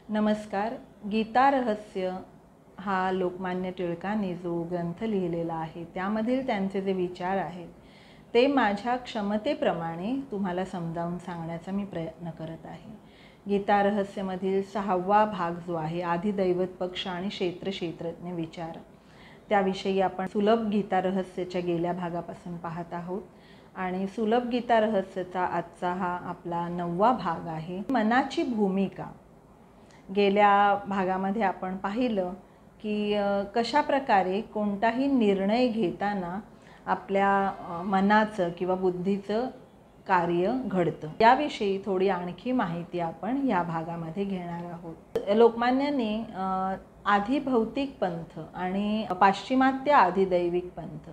नमस्कार. गीता रहस्य हा लोकमान्य टिळकांनी जो ग्रंथ लिहिलेला आहे त्यामधील त्यांचे जे विचार आहेत ते माझ्या क्षमतेप्रमाणे तुम्हाला समजावून सांगण्याचा मी प्रयत्न करत आहे. गीता रहस्यमधील 6वा भाग जो आहे आधिदैवत पक्ष आणि क्षेत्रज्ञ विचार, त्याविषयी आपण सुलभ गीता रहस्याच्या गेल्या भागापासून पाहत आहोत. आणि सुलभ गीता रहस्याचा आजचा हा आपला 9वा भाग आहे, मनाची भूमिका. गेल्या भागामध्ये आपण पाहिलं की कशा प्रकारे कोणताही निर्णय घेताना आपल्या मनाचं किंवा बुद्धीचं कार्य घडतं. याविषयी थोडी आणखी माहिती आपण या भागामध्ये घेणार आहोत. लोकमान्यांनी आधी भौतिक पंथ आणि पाश्चिमात्य आधिदैविक पंथ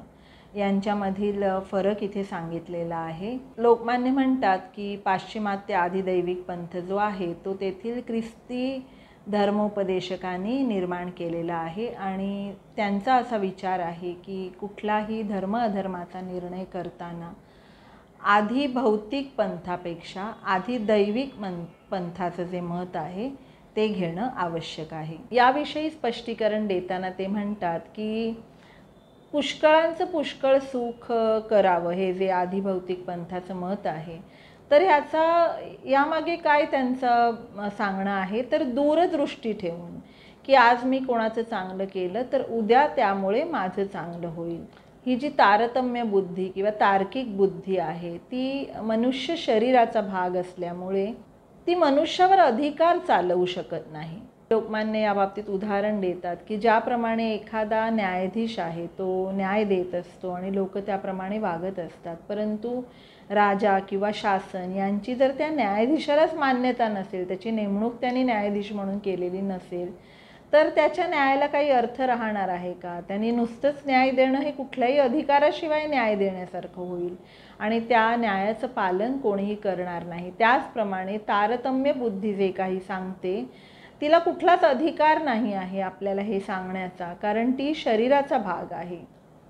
यांच्यामधील फरक इथे सांगितलेला आहे. लोकमान्य म्हणतात की पाश्चिमात्य आधिदैविक पंथ जो आहे तो तेथील ख्रिस्ती धर्मोपदेशकांनी निर्माण केलेला आहे आणि त्यांचा असा विचार आहे की कुठलाही धर्म अधर्माचा निर्णय करताना आधी भौतिक पंथापेक्षा आधी दैविक पंथाचं जे मत आहे ते घेणं आवश्यक आहे. याविषयी स्पष्टीकरण देताना ते म्हणतात की पुष्कळांचं पुष्कळ सुख करावं हे जे आधी भौतिक पंथाचं मत आहे, तर यामागे काय त्यांचं सांगणं आहे, तर दूरदृष्टी ठेवून की आज मी कोणाचं चांगलं केलं तर उद्या त्यामुळे माझं चांगलं होईल. ही जी तारतम्य बुद्धी किंवा तार्किक बुद्धी आहे ती मनुष्य शरीराचा भाग असल्यामुळे ती मनुष्यावर अधिकार चालवू शकत नाही. लोकमान्य याबाबतीत उदाहरण देतात की ज्याप्रमाणे एखादा न्यायाधीश आहे तो न्याय देत असतो आणि लोक त्याप्रमाणे वागत असतात, परंतु राजा किंवा शासन यांची जर त्या न्यायाधीशालाच मान्यता नसेल, त्याची नेमणूक त्यांनी न्यायाधीश म्हणून केलेली नसेल, तर त्याच्या न्यायाला काही अर्थ राहणार आहे का? त्यांनी नुसतंच न्याय देणं हे कुठल्याही अधिकाराशिवाय न्याय देण्यासारखं होईल आणि त्या न्यायाचं पालन कोणीही करणार नाही. त्याचप्रमाणे तारतम्य बुद्धी जे काही सांगते तिला कुठलाच अधिकार नाही आहे आपल्याला हे सांगण्याचा, कारण ती शरीराचा भाग आहे.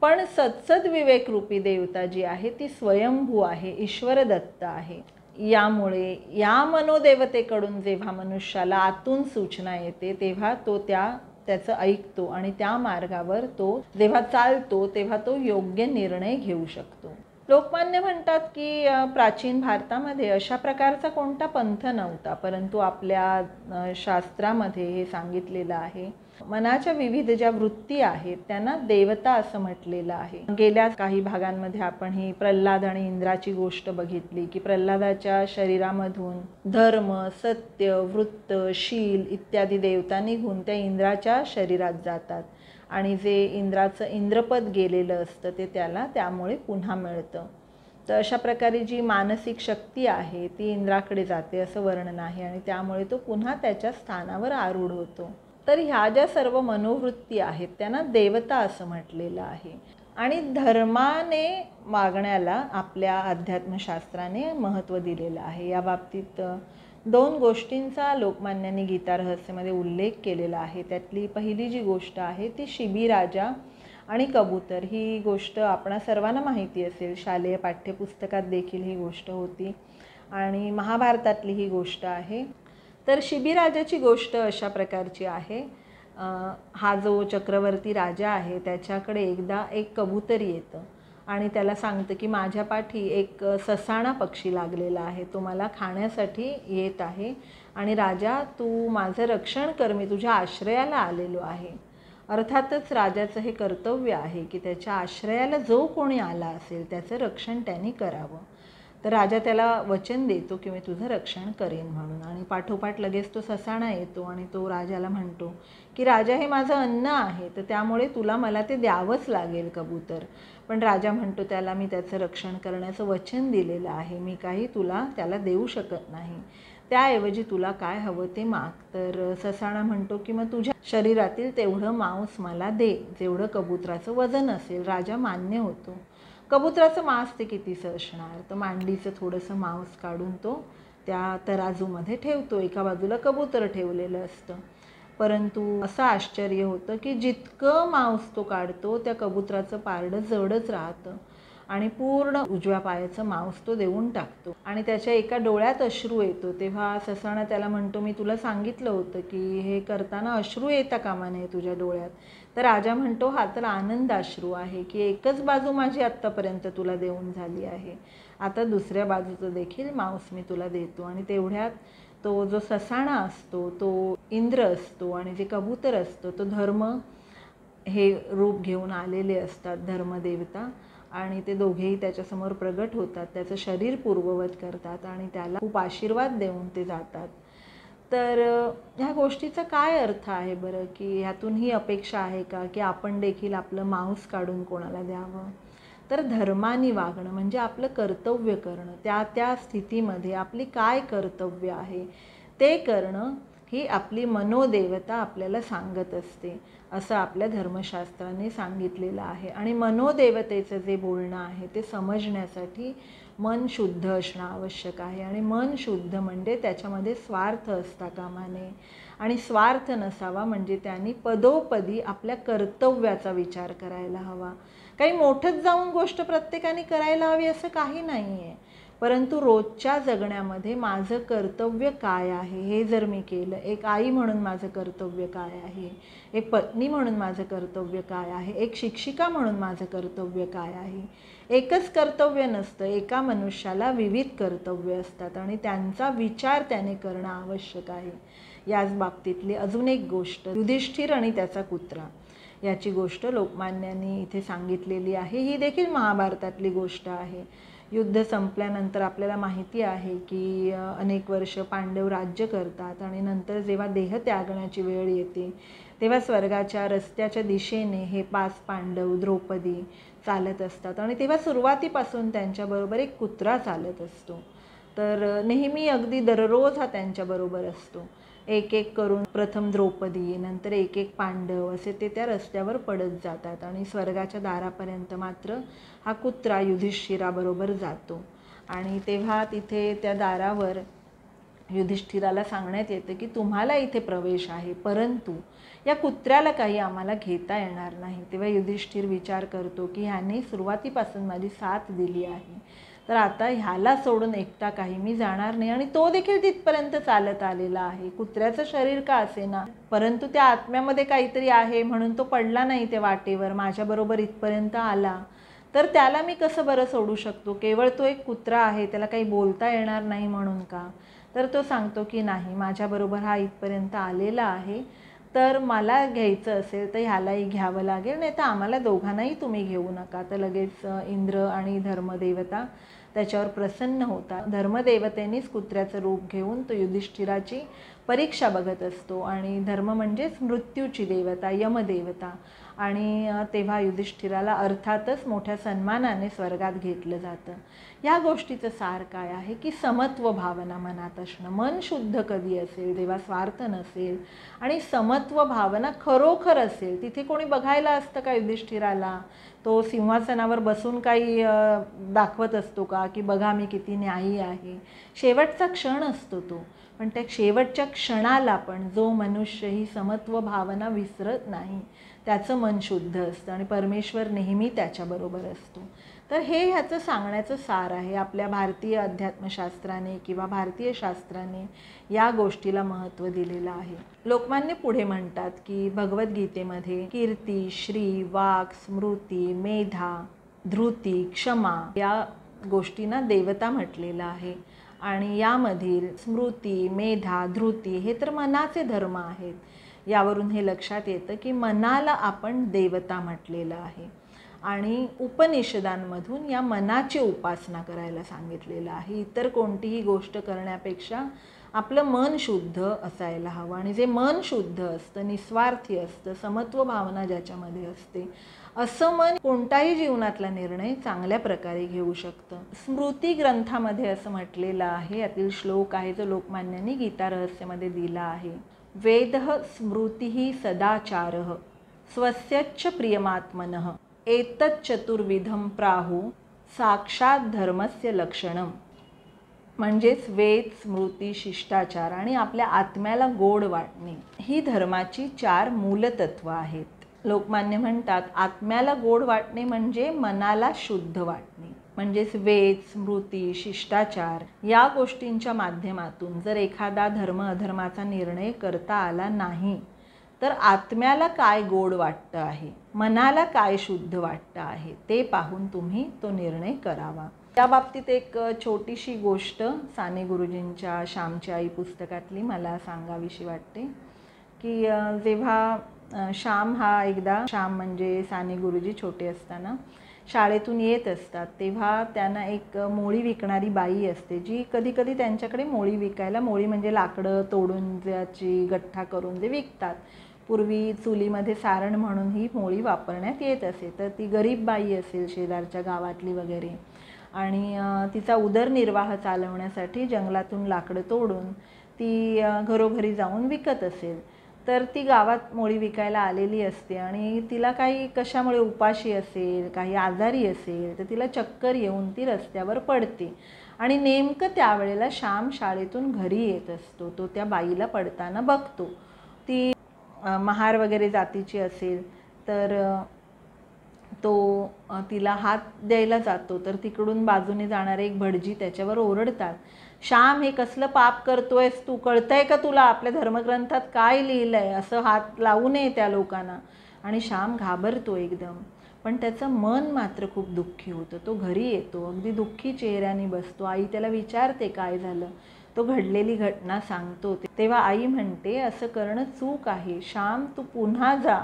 पण सत्सद विवेक रूपी देवता जी आहे ती स्वयंभू आहे, ईश्वर दत्त आहे. यामुळे या मनोदेवतेकडून जेव्हा मनुष्याला आतून सूचना येते तेव्हा तो त्याचं ऐकतो आणि त्या मार्गावर तो जेव्हा चालतो तेव्हा तो योग्य निर्णय घेऊ शकतो. लोकमान्य म्हणतात की प्राचीन भारतामध्ये अशा प्रकारचा कोणता पंथ नव्हता, परंतु आपल्या शास्त्रामध्ये हे सांगितलेलं आहे मनाच्या विविध ज्या वृत्ती आहेत त्यांना देवता असं म्हटलेलं आहे. गेल्या काही भागांमध्ये आपण ही प्रल्हाद आणि इंद्राची गोष्ट बघितली की प्रल्हादाच्या शरीरामधून धर्म, सत्य, वृत्त, शील इत्यादी देवता निघून त्या इंद्राच्या शरीरात जातात आणि जे इंद्राचं इंद्रपद गेलेलं असतं ते त्याला त्यामुळे पुन्हा मिळतं. तर अशा प्रकारे जी मानसिक शक्ती आहे ती इंद्राकडे जाते असं वर्णन आहे आणि त्यामुळे तो पुन्हा त्याच्या स्थानावर आरूढ होतो. तर ह्या ज्या सर्व मनोवृत्ती आहेत त्यांना देवता असं म्हटलेलं आहे. आणि धर्माने वागण्याला आपल्या अध्यात्मशास्त्राने महत्त्व दिलेलं आहे. या बाबतीत 2 गोष्टींचा लोकमान्यांनी गीता रहस्यामध्ये उल्लेख केलेला आहे. त्यातली पहिली जी गोष्ट आहे ती शिबी राजा आणि कबूतर. ही गोष्ट आपणा सर्वांना माहिती असेल, शालेय पाठ्यपुस्तकात देखील ही गोष्ट होती आणि महाभारतातली ही गोष्ट आहे. तर शिबी राजाची गोष्ट अशा प्रकारची आहे, हा जो चक्रवर्ती राजा आहे त्याच्याकडे एकदा एक कबूतर येतं आणि त्याला सांगतं की माझ्या पाठी एक ससाणा पक्षी लागलेला आहे, तो मला खाण्यासाठी येत आहे आणि राजा तू माझं रक्षण कर, मी तुझ्या आश्रयाला आलेलो आहे. अर्थातच राजाचं हे कर्तव्य आहे की त्याच्या आश्रयाला जो कोणी आला असेल त्याचं रक्षण त्यांनी करावं. तर राजा त्याला वचन देतो की मी तुझं रक्षण करेन म्हणून आणि पाठोपाठ लगेच तो ससाणा येतो आणि तो राजाला म्हणतो की राजा हे माझं अन्न आहे तर त्यामुळे तुला मला ते द्यावंच लागेल कबूतर. पण राजा म्हणतो त्याला मी त्याचं रक्षण करण्याचं वचन दिलेलं आहे, मी काही त्याला देऊ शकत नाही, त्याऐवजी तुला काय हवं ते माग. तर ससाणा म्हणतो की मग तुझ्या शरीरातील तेवढं मांस मला दे जेवढं कबुतराचं वजन असेल. राजा मान्य होतो. कबुतराचं मांस ते कितीचं असणार, तर मांडीचं थोडंसं मांस काढून तो त्या तराजूमध्ये ठेवतो, एका बाजूला कबूतर ठेवलेलं असतं. परंतु असं आश्चर्य होतं की जितकं मांस तो काढतो त्या कबुतराचं पारडं जडच राहतं आणि पूर्ण उजव्या पायाचं मांस तो देऊन टाकतो आणि त्याच्या एका डोळ्यात अश्रू येतो. तेव्हा ससाणा त्याला म्हणतो, मी तुला सांगितलं होतं की हे करताना अश्रू येता कामा नये तुझ्या डोळ्यात. तर राजा म्हणतो, हा तर आनंद अश्रू आहे की एकच बाजू माझी आत्तापर्यंत तुला देऊन झाली आहे, आता दुसऱ्या बाजूचं देखील मांस मी तुला देतो. आणि तेवढ्यात तो जो ससाणा असतो तो इंद्र असतो आणि जे कबूतर असतो तो धर्म हे रूप घेऊन आलेले असतात, धर्मदेवता. आणि ते दोघेही त्याच्यासमोर प्रगट होतात, त्याचं शरीर पूर्ववत करतात आणि त्याला खूप आशीर्वाद देऊन ते जातात. तर ह्या गोष्टीचा काय अर्थ आहे बरं, की ह्यातून ही अपेक्षा आहे का की आपण देखील आपलं मांस काढून कोणाला द्यावं? तर धर्माने वागणं म्हणजे आपलं कर्तव्य करणं, त्या त्या स्थितीमध्ये आपली काय कर्तव्य आहे ते करणं ही आपली मनोदेवता आपल्याला सांगत असते, असं आपल्या धर्मशास्त्राने सांगितलेलं आहे. आणि मनोदेवतेचं जे बोलणं आहे ते समजण्यासाठी मन शुद्ध असणं आवश्यक आहे. आणि मन शुद्ध म्हणजे त्याच्यामध्ये स्वार्थ असता कामा नये, आणि स्वार्थ नसावा म्हणजे त्यांनी पदोपदी आपल्या कर्तव्याचा विचार करायला हवा. काही मोठंच जाऊन गोष्ट प्रत्येकाने करायला हवी असं काही नाही आहे, परंतु रोजच्या जगण्यामध्ये माझं कर्तव्य काय आहे हे जर मी केलं, एक आई म्हणून माझं कर्तव्य काय आहे, एक पत्नी म्हणून माझं कर्तव्य काय आहे, एक शिक्षिका म्हणून माझं कर्तव्य काय आहे. एकच कर्तव्य नसतं, एका मनुष्याला विविध कर्तव्य असतात आणि त्यांचा विचार त्याने करणं आवश्यक आहे. याच बाबतीतली अजून एक गोष्ट, युधिष्ठिर आणि त्याचा कुत्रा, याची गोष्ट लोकमान्यांनी इथे सांगितलेली आहे. ही देखील महाभारतातली गोष्ट आहे. युद्ध संपल्यानंतर आपल्याला माहिती आहे की अनेक वर्ष पांडव राज्य करतात आणि नंतर जेव्हा देह त्यागण्याची वेळ येते तेव्हा स्वर्गाच्या रस्त्याच्या दिशेने हे 5 पांडव द्रौपदी चालत असतात आणि तेव्हा सुरुवातीपासून त्यांच्याबरोबर एक कुत्रा चालत असतो. तर नेहमी अगदी दररोज हा त्यांच्याबरोबर असतो. एक एक करून प्रथम द्रौपदी, नंतर एक एक पांडव असे ते त्या रस्त्यावर पडत जातात आणि स्वर्गाच्या दारापर्यंत मात्र हा कुत्रा युधिष्ठिराबरोबर जातो. आणि तेव्हा तिथे त्या दारावर युधिष्ठिराला सांगण्यात येतं की तुम्हाला इथे प्रवेश आहे, परंतु या कुत्र्याला काही आम्हाला घेता येणार नाही. तेव्हा युधिष्ठिर विचार करतो की ह्याने सुरुवातीपासून माझी साथ दिली आहे, तर आता ह्याला सोडून एकटा काही मी जाणार नाही. आणि तो देखील तिथपर्यंत चालत आलेला आहे, कुत्र्याचं शरीर का असेना, परंतु त्या आत्म्यामध्ये काहीतरी आहे म्हणून तो पडला नाही ते वाटेवर, माझ्याबरोबर इथपर्यंत आला. तर त्याला मी कसं बरं सोडू शकतो, केवळ तो एक कुत्रा आहे, त्याला काही बोलता येणार नाही म्हणून का? तर तो सांगतो की नाही, माझ्याबरोबर हा इथपर्यंत आलेला आहे, तर मला घ्यायचं असेल तर ह्यालाही घ्यावं लागेल, नाही तर आम्हाला दोघांनाही तुम्ही घेऊ नका. तर लगेच इंद्र आणि धर्मदेवता त्याच्यावर प्रसन्न होता. धर्मदेवतेनेच कुत्र्याचं रूप घेऊन तो युधिष्ठिराची परीक्षा बघत असतो आणि धर्म म्हणजेच मृत्यूची देवता, यमदेवता. आणि तेव्हा युधिष्ठिराला अर्थातच मोठ्या सन्मानाने स्वर्गात घेतलं जातं. या गोष्टीचं सार काय आहे की समत्व भावना मनात असणं. मन शुद्ध कधी असेल जेव्हा स्वार्थ नसेल आणि समत्व भावना खरोखर असेल. तिथे कोणी बघायला असतं का युधिष्ठिराला? तो सिंहासनावर बसून काही दाखवत असतो का की बघा मी किती न्यायी आहे? शेवटचा क्षण असतो तो, पण त्या शेवटच्या क्षणाला पण जो मनुष्य ही समत्व भावना विसरत नाही त्याचं मन शुद्ध असतं आणि परमेश्वर नेहमी त्याच्याबरोबर असतो. तर हे ह्याचं सांगण्याचं सार आहे. आपल्या भारतीय अध्यात्मशास्त्राने किंवा भारतीय शास्त्राने या गोष्टीला महत्त्व दिलेलं आहे. लोकमान्य पुढे म्हणतात की भगवद्गीतेमध्ये कीर्ती, श्री, वाक, स्मृती, मेधा, धृती, क्षमा या गोष्टींना देवता म्हटलेलं आहे. आणि यामधील स्मृती, मेधा, धृती हे तर मनाचे धर्म आहेत. यावरून हे लक्षात येतं की मनाला आपण देवता म्हटलेलं आहे. आणि उपनिषदांमधून या मनाची उपासना करायला सांगितलेलं आहे. इतर कोणतीही गोष्ट करण्यापेक्षा आपलं मन शुद्ध असायला हवं. आणि जे मन शुद्ध असतं, निस्वार्थी असतं, समत्व भावना ज्याच्यामध्ये असते, असं मन कोणताही जीवनातला निर्णय चांगल्या प्रकारे घेऊ शकतं. स्मृती ग्रंथामध्ये असं म्हटलेलं आहे, यातील श्लोक आहे जो लोकमान्यांनी गीता रहस्यमध्ये दिला आहे. वेदः स्मृतिः सदाचारः स्वस्यच्च प्रियमात्मनः एतच्चतुर्विधं प्राहु साक्षात धर्मस्य लक्षणम. म्हणजेच वेद, स्मृती, शिष्टाचार आणि आपल्या आत्म्याला गोड वाटणे ही धर्माची 4 मूलतत्व आहेत. लोकमान्य म्हणतात, आत्म्याला गोड वाटणे म्हणजे मनाला शुद्ध वाटणे. म्हणजेच वेद, स्मृती, शिष्टाचार या गोष्टींच्या माध्यमातून जर एखादा धर्म अधर्माचा निर्णय करता आला नाही, तर आत्म्याला काय गोड वाटतं आहे, मनाला काय शुद्ध वाटतं आहे, ते पाहून तुम्ही तो निर्णय करावा. त्या बाबतीत एक छोटीशी गोष्ट साने गुरुजींच्या श्यामची आई पुस्तकातली मला सांगावीशी वाटते, की जेव्हा श्याम म्हणजे साने गुरुजी छोटे असताना शाळेतून येत असतात, तेव्हा त्यांना एक मोळी विकणारी बाई असते, जी कधी कधी त्यांच्याकडे मोळी विकायला, मोळी म्हणजे लाकडं तोडून ज्याची गठ्ठा करून जे विकतात, पूर्वी चुलीमध्ये सारण म्हणून ही मोळी वापरण्यात येत असे. तर ती गरीब बाई असेल शेजारच्या गावातली वगैरे, आणि तिचा उदरनिर्वाह चालवण्यासाठी जंगलातून लाकडं तोडून ती घरोघरी जाऊन विकत असेल. तर ती गावात मोळी विकायला आलेली असते आणि तिला काही कशामुळे उपाशी असेल, काही आजारी असेल, तर तिला चक्कर येऊन ती रस्त्यावर पडते. आणि नेमकं त्यावेळेला श्याम शाळेतून घरी येत असतो. तो त्या बाईला पडताना बघतो. ती महार वगैरे जातीची असेल, तर तो तिला हात द्यायला जातो, तर तिकडून बाजूने जाणारे एक भटजी त्याच्यावर ओरडतात, श्याम, हे कसलं पाप करतोयस तू, कळतंय का तुला आपल्या धर्मग्रंथात काय लिहिलंय, असं हात लावू नये त्या लोकांना. आणि श्याम घाबरतो एकदम, पण त्याचं मन मात्र खूप दुःखी होतं. तो घरी येतो, अगदी दुःखी चेहऱ्याने बसतो. आई त्याला विचारते काय झालं, तो घडलेली घटना सांगतो. तेव्हा आई म्हणते, असं करणं चूक आहे श्याम, तू पुन्हा जा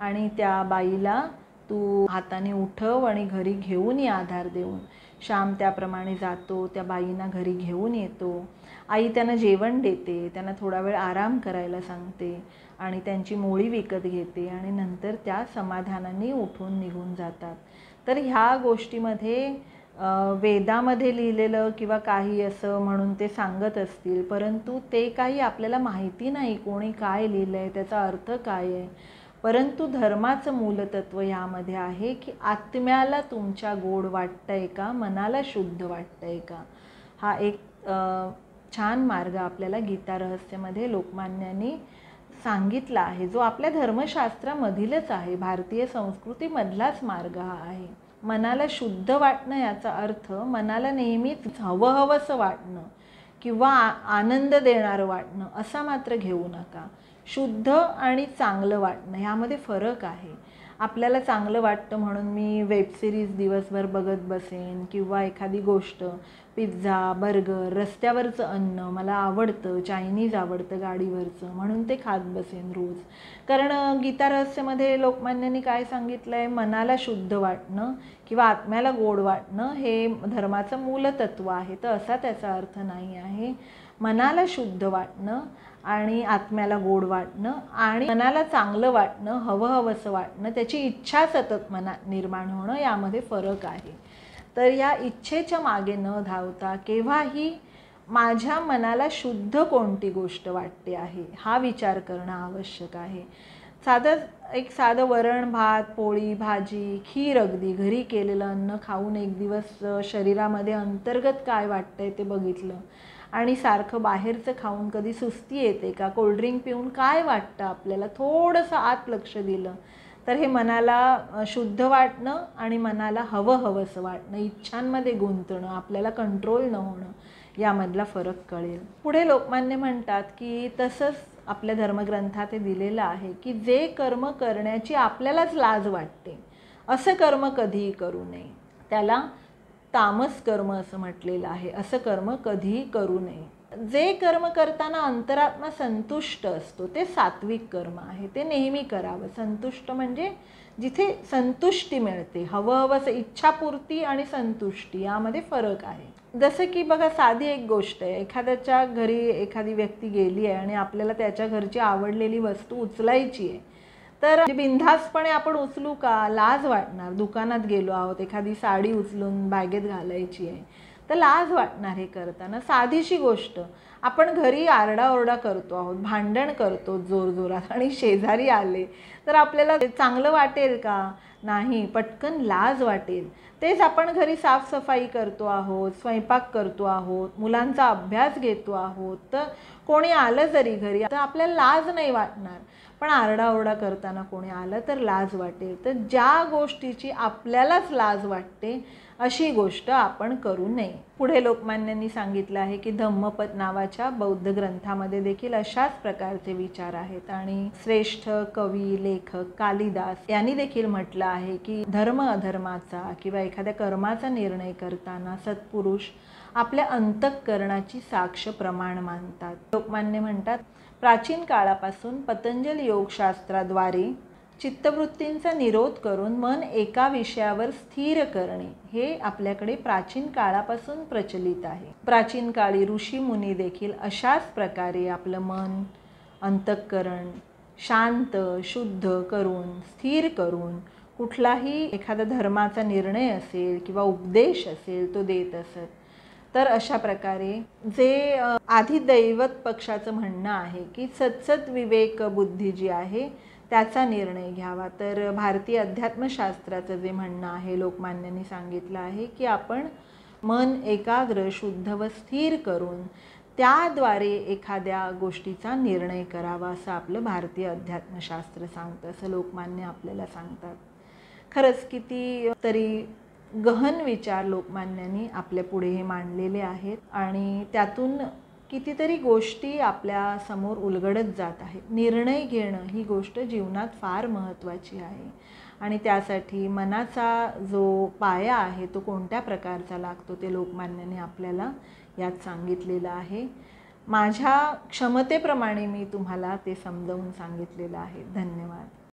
आणि त्या बाईला तू हाताने उठव आणि घरी घेऊन ये आधार देऊन. श्याम त्याप्रमाणे जातो, त्या बाईंना घरी घेऊन येतो. आई त्यांना जेवण देते, त्यांना थोडा वेळ आराम करायला सांगते आणि त्यांची मोळी विकत घेते आणि नंतर त्या समाधानाने उठून निघून जातात. तर ह्या गोष्टीमध्ये वेदामध्ये लिहिलेलं किंवा काही असं म्हणून ते सांगत असतील, परंतु ते काही आपल्याला माहिती नाही कोणी काय लिहिलं आहे, त्याचा अर्थ काय आहे. परंतु धर्माचं मूलतत्व यामध्ये आहे की आत्म्याला तुमच्या गोड वाटतंय का, मनाला शुद्ध वाटतंय का. हा एक छान मार्ग आपल्याला गीता रहस्यमध्ये लोकमान्यांनी सांगितला आहे, जो आपल्या धर्मशास्त्रामधीलच आहे, भारतीय संस्कृतीमधलाच मार्ग हा आहे. मनाला शुद्ध वाटणं याचा अर्थ मनाला नेहमीच हवंहवंसं वाटणं किंवा आनंद देणारं वाटणं असा मात्र घेऊ नका. शुद्ध आणि चांगलं वाटणं ह्यामध्ये फरक आहे. आपल्याला चांगलं वाटतं म्हणून मी वेबसिरीज दिवसभर बघत बसेन किंवा एखादी गोष्ट, पिझ्झा, बर्गर, रस्त्यावरचं अन्न मला आवडतं, चायनीज आवडतं गाडीवरचं, म्हणून ते खात बसेन रोज. कारण गीता रहस्यमध्ये लोकमान्यांनी काय सांगितलं आहे, मनाला शुद्ध वाटणं किंवा आत्म्याला गोड वाटणं हे धर्माचं मूलतत्व आहे. तर असा त्याचा अर्थ नाही आहे. मनाला शुद्ध वाटणं आणि आत्म्याला गोड वाटणं आणि मनाला चांगलं वाटणं, हवंहवंसं वाटणं, त्याची इच्छा सतत मनात निर्माण होणं, यामध्ये फरक आहे. तर या इच्छेच्या मागे न धावता केव्हाही माझ्या मनाला शुद्ध कोणती गोष्ट वाटते आहे हा विचार करणं आवश्यक आहे. साधं वरण भात, पोळी, भाजी, खीर, अगदी घरी केलेलं अन्न खाऊन एक दिवस शरीरामध्ये अंतर्गत काय वाटतंय ते बघितलं आणि सारखं बाहेरचं खाऊन कधी सुस्ती येते का, कोल्ड्रिंक पिऊन काय वाटतं आपल्याला, थोडंसं आत लक्ष दिलं तर हे मनाला शुद्ध वाटणं आणि मनाला हवंहवंसं वाटणं, इच्छांमध्ये गुंतणं, आपल्याला कंट्रोल न होणं, यामधला फरक कळेल. पुढे लोकमान्य म्हणतात की तसंच आपल्या धर्मग्रंथात हे दिलेलं आहे की जे कर्म करण्याची आपल्यालाच लाज वाटते असं कर्म कधीही करू नये. त्याला तामस कर्म असं म्हटलेलं आहे. असं कर्म कधीही करू नये. जे कर्म करताना अंतरात्मा संतुष्ट असतो ते सात्विक कर्म आहे, ते नेहमी करावं. संतुष्ट म्हणजे जिथे संतुष्टी मिळते, हवंहवंसं, इच्छापूर्ती आणि संतुष्टी यामध्ये फरक आहे. जसं की बघा, साधी एक गोष्ट आहे, एखाद्याच्या घरी एखादी व्यक्ती गेली आहे आणि आपल्याला त्याच्या घरची आवडलेली वस्तू उचलायची आहे, तर बिनधास्तपणे आपण उचलू का, लाज वाटणार. दुकानात गेलो आहोत, एखादी साडी उचलून बॅगेत घालायची आहे तर लाज वाटणार. हे करताना साधीशी गोष्ट, आपण घरी आरडाओरडा करतो आहोत, भांडण करतो जोरजोरात आणि शेजारी आले तर आपल्याला चांगलं वाटेल का, नाही, पटकन लाज वाटेल. तेच आपण घरी साफसफाई करतो आहोत, स्वयंपाक करतो आहोत, मुलांचा अभ्यास घेतो आहोत, तर कोणी आलं जरी घरी तर आपल्याला लाज नाही वाटणार. पण आरडाओरडा करताना कोणी आलं तर लाज वाटेल. तर ज्या गोष्टीची आपल्यालाच लाज वाटते अशी गोष्ट आपण करू नये. पुढे लोकमान्यांनी सांगितलं आहे की धम्मपद नावाच्या बौद्ध ग्रंथामध्ये देखील अशाच प्रकारचे विचार आहेत. आणि श्रेष्ठ कवी लेखक कालिदास यांनी देखील म्हटलं आहे की धर्म अधर्माचा किंवा एखाद्या कर्माचा निर्णय करताना सत्पुरुष आपल्या अंतःकरणाची साक्ष प्रमाण मानतात. लोकमान्य म्हणतात, प्राचीन काळापासून पतंजल योगशास्त्राद्वारे चित्तवृत्तींचा निरोध करून मन एका विषयावर स्थिर करणे हे आपल्याकडे प्राचीन काळापासून प्रचलित आहे. प्राचीन काळी ऋषी मुनी देखील अशाच प्रकारे आपलं मन अंतःकरण शांत शुद्ध करून स्थिर करून कुठलाही एखादा धर्माचा निर्णय असेल किंवा उपदेश असेल तो देत असत. तर अशा प्रकारे जे आधी दैवत पक्षाचं म्हणणं आहे की सत्सत विवेक बुद्धी जी आहे त्याचा निर्णय घ्यावा. तर भारतीय अध्यात्मशास्त्राचं जे म्हणणं आहे लोकमान्यांनी सांगितलं आहे की आपण मन एकाग्र शुद्ध व स्थिर करून त्याद्वारे एखाद्या गोष्टीचा निर्णय करावा असं आपलं भारतीय अध्यात्मशास्त्र सांगतं, असं लोकमान्य आपल्याला सांगतात. खरंच किती तरी गहन विचार लोकमान्यांनी आपल्या पुढे हे मांडलेले आहेत आणि त्यातून कितीतरी गोष्टी आपल्या समोर उलगडत जात आहेत. निर्णय घेणं ही गोष्ट जीवनात फार महत्त्वाची आहे आणि त्यासाठी मनाचा जो पाया आहे तो कोणत्या प्रकारचा लागतो ते लोकमान्यांनी आपल्याला यात सांगितलेलं आहे. माझ्या क्षमतेप्रमाणे मी तुम्हाला ते समजावून सांगितलेलं आहे. धन्यवाद.